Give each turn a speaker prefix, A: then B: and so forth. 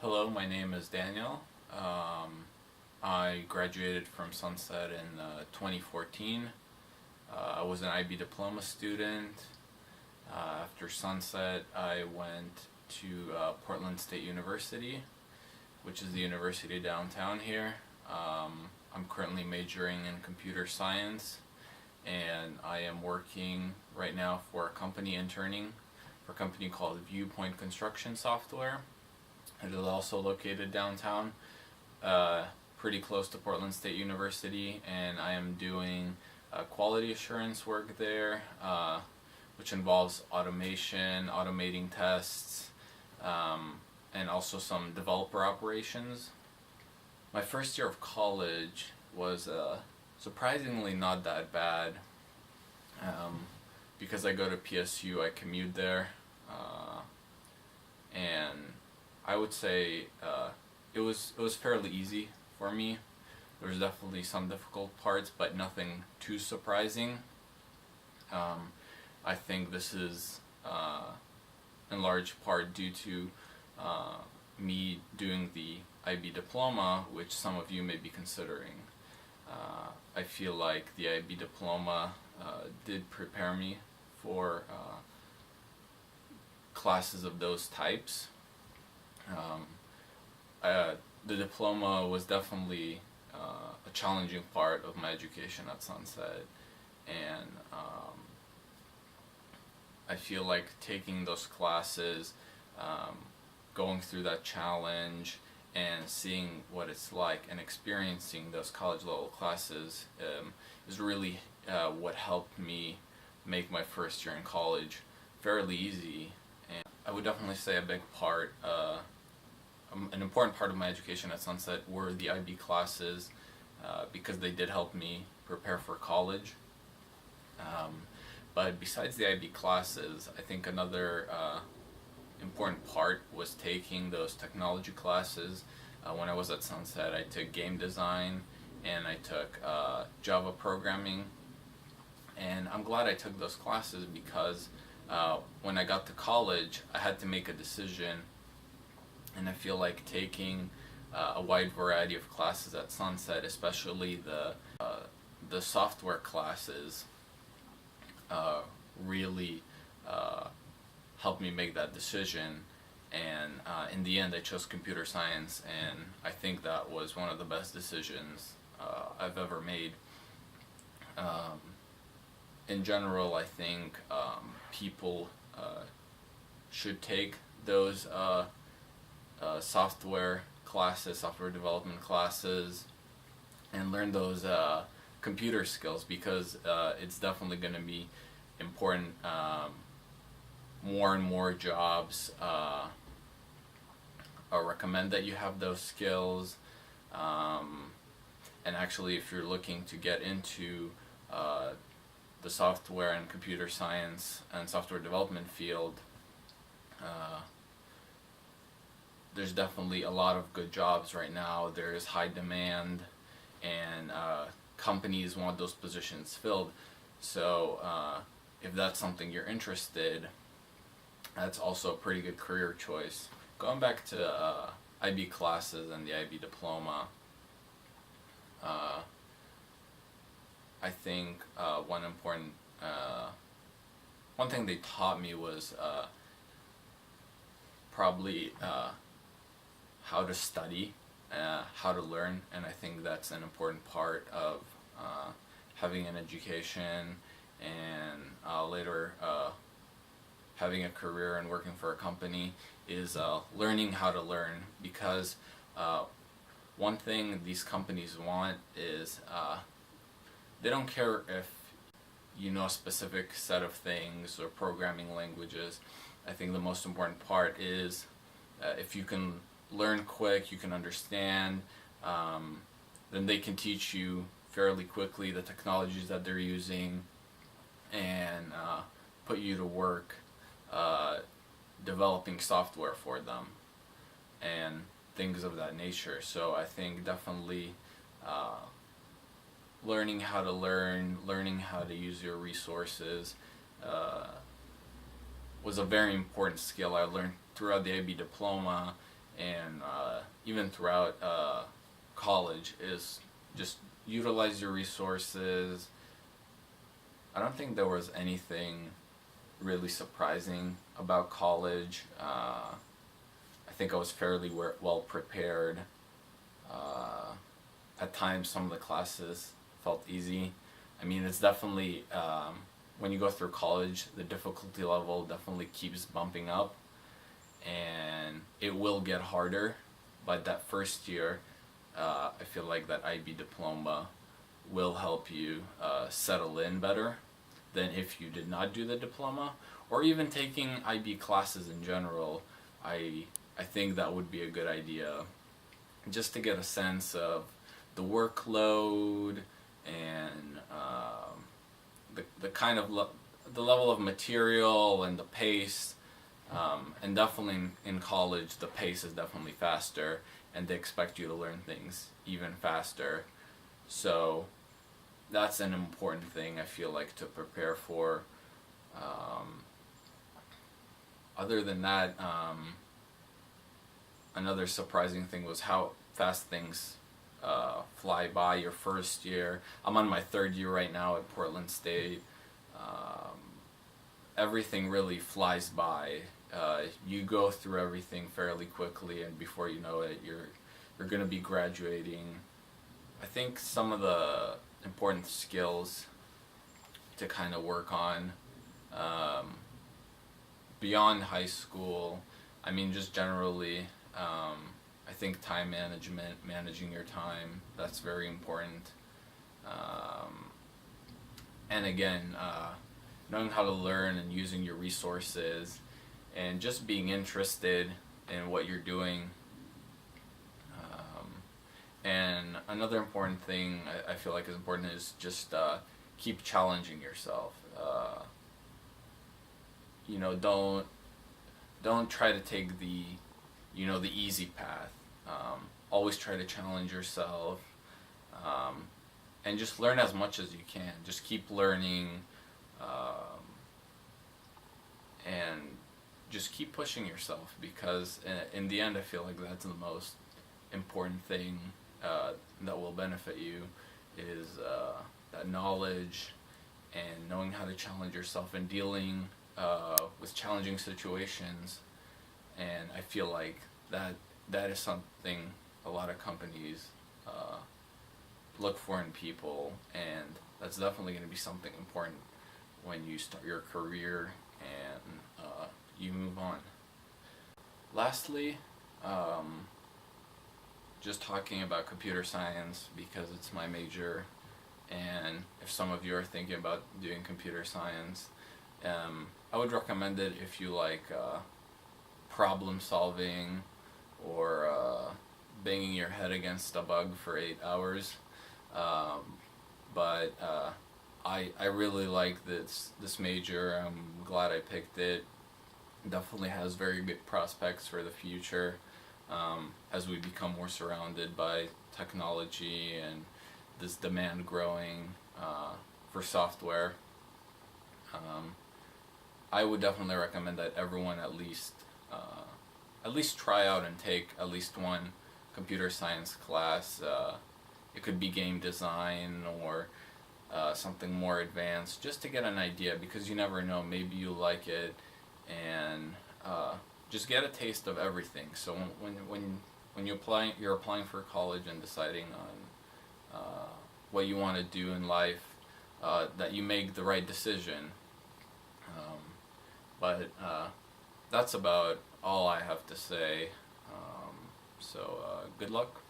A: Hello, my name is Daniel. I graduated from Sunset in 2014. I was an IB diploma student. After Sunset, I went to Portland State University, which is the university downtown here. I'm currently majoring in computer science, and I am working right now for a company interning for a company called Viewpoint Construction Software. It is also located downtown, pretty close to Portland State University, and I am doing quality assurance work there, which involves automation, automating tests, and also some developer operations. My first year of college was surprisingly not that bad. Because I go to PSU, I commute there, and I would say it was fairly easy for me. There was definitely some difficult parts, but nothing too surprising. I think this is in large part due to me doing the IB diploma, which some of you may be considering. I feel like the IB diploma did prepare me for classes of those types. The diploma was definitely a challenging part of my education at Sunset, and I feel like taking those classes, going through that challenge, and seeing what it's like and experiencing those college level classes is really what helped me make my first year in college fairly easy. And I would definitely say a big part, an important part of my education at Sunset were the IB classes, because they did help me prepare for college. But besides the IB classes, I think another important part was taking those technology classes. When I was at Sunset, I took game design and I took Java programming, and I'm glad I took those classes because when I got to college, I had to make a decision, and I feel like taking a wide variety of classes at Sunset, especially the software classes, really helped me make that decision. And in the end, I chose computer science, and I think that was one of the best decisions I've ever made. In general, I think people should take those software classes, software development classes, and learn those computer skills, because it's definitely going to be important. More and more jobs recommend that you have those skills, and actually if you're looking to get into the software and computer science and software development field, there's definitely a lot of good jobs right now. There is high demand, and companies want those positions filled. So if that's something you're interested, that's also a pretty good career choice. Going back to IB classes and the IB diploma, I think one thing they taught me was probably how to study, how to learn, and I think that's an important part of having an education and later having a career and working for a company, is learning how to learn, because one thing these companies want is they don't care if you know a specific set of things or programming languages. I think the most important part is if you can learn quick, you can understand, then they can teach you fairly quickly the technologies that they're using, and put you to work developing software for them and things of that nature. So I think definitely learning how to learning how to use your resources was a very important skill I learned throughout the IB diploma, and even throughout college is just utilize your resources. I don't think there was anything really surprising about college. I think I was fairly well prepared. At times, some of the classes felt easy. I mean, it's definitely, when you go through college, the difficulty level definitely keeps bumping up, and it will get harder. But that first year, I feel like that IB diploma will help you settle in better than if you did not do the diploma, or even taking IB classes in general. I think that would be a good idea, just to get a sense of the workload and the kind of the level of material and the pace. And definitely in college, the pace is definitely faster, and they expect you to learn things even faster. So that's an important thing, I feel like, to prepare for. Other than that, another surprising thing was how fast things fly by your first year. I'm on my third year right now at Portland State. Everything really flies by. You go through everything fairly quickly, and before you know it, you're going to be graduating. I think some of the important skills to kind of work on beyond high school, I mean, just generally, I think time management, managing your time, that's very important. And again, knowing how to learn and using your resources, and just being interested in what you're doing. And another important thing I feel like is important is just keep challenging yourself. Don't try to take the easy path. Always try to challenge yourself, and just learn as much as you can. Just keep learning, and just keep pushing yourself, because in the end, I feel like that's the most important thing that will benefit you, is that knowledge and knowing how to challenge yourself and dealing with challenging situations. And I feel like that is something a lot of companies look for in people, and that's definitely going to be something important when you start your career and you move on. Lastly, just talking about computer science, because it's my major, and if some of you are thinking about doing computer science, I would recommend it if you like problem solving, or banging your head against a bug for 8 hours. But I really like this major. I'm glad I picked it. Definitely has very good prospects for the future, as we become more surrounded by technology and this demand growing for software. I would definitely recommend that everyone at least try out and take at least one computer science class. It could be game design, or something more advanced, just to get an idea, because you never know, maybe you like it, and just get a taste of everything. So when you're applying for college and deciding on what you want to do in life, that you make the right decision. But that's about all I have to say. So good luck.